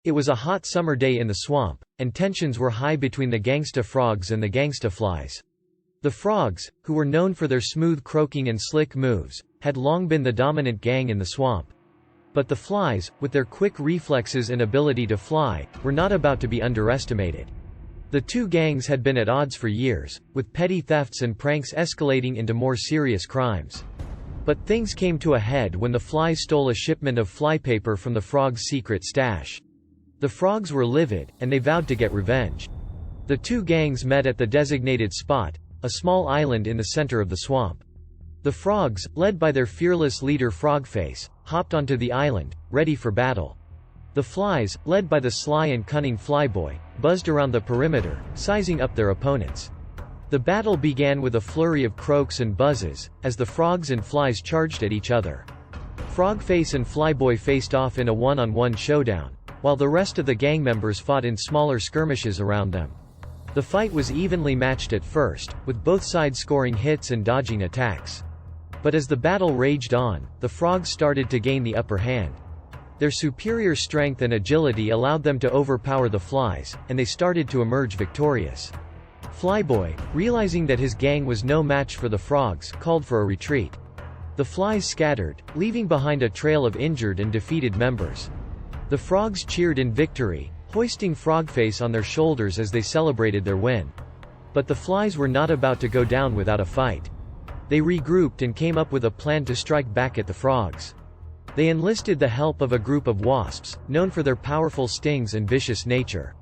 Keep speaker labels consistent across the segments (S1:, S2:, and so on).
S1: It was a hot summer day in the swamp, and tensions were high between the Gangsta Frogs and the Gangsta Flies. The Frogs, who were known for their smooth croaking and slick moves, had long been the dominant gang in the swamp. But the Flies, with their quick reflexes and ability to fly, were not about to be underestimated. The two gangs had been at odds for years, with petty thefts and pranks escalating into more serious crimes. But things came to a head when the Flies stole a shipment of flypaper from the Frogs' secret stash. The Frogs were livid, and they vowed to get revenge. The two gangs met at the designated spot, a small island in the center of the swamp. The Frogs, led by their fearless leader Frogface, hopped onto the island, ready for battle. The Flies, led by the sly and cunning Flyboy, buzzed around the perimeter, sizing up their opponents. The battle began with a flurry of croaks and buzzes, as the Frogs and Flies charged at each other. Frogface and Flyboy faced off in a one-on-one showdown, while the rest of the gang members fought in smaller skirmishes around them. The fight was evenly matched at first, with both sides scoring hits and dodging attacks. But as the battle raged on, the Frogs started to gain the upper hand. Their superior strength and agility allowed them to overpower the Flies, and they started to emerge victorious. Flyboy, realizing that his gang was no match for the Frogs, called for a retreat. The Flies scattered, leaving behind a trail of injured and defeated members. The Frogs cheered in victory, hoisting Frogface on their shoulders as they celebrated their win. But the Flies were not about to go down without a fight. They regrouped and came up with a plan to strike back at the Frogs. They enlisted the help of a group of wasps, known for their powerful stings and vicious nature.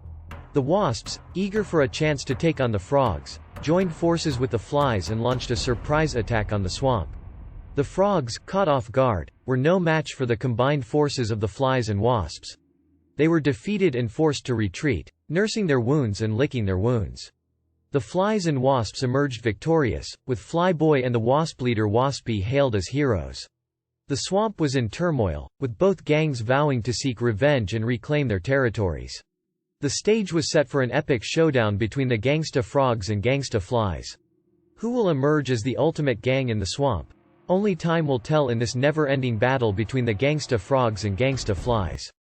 S1: The wasps, eager for a chance to take on the Frogs, joined forces with the Flies and launched a surprise attack on the swamp. The Frogs, caught off guard, were no match for the combined forces of the Flies and wasps. They were defeated and forced to retreat, nursing their wounds and licking their wounds. The Flies and wasps emerged victorious, with Flyboy and the wasp leader Waspy hailed as heroes. The swamp was in turmoil, with both gangs vowing to seek revenge and reclaim their territories. The stage was set for an epic showdown between the Gangsta Frogs and Gangsta Flies. Who will emerge as the ultimate gang in the swamp? Only time will tell in this never-ending battle between the Gangsta Frogs and Gangsta Flies.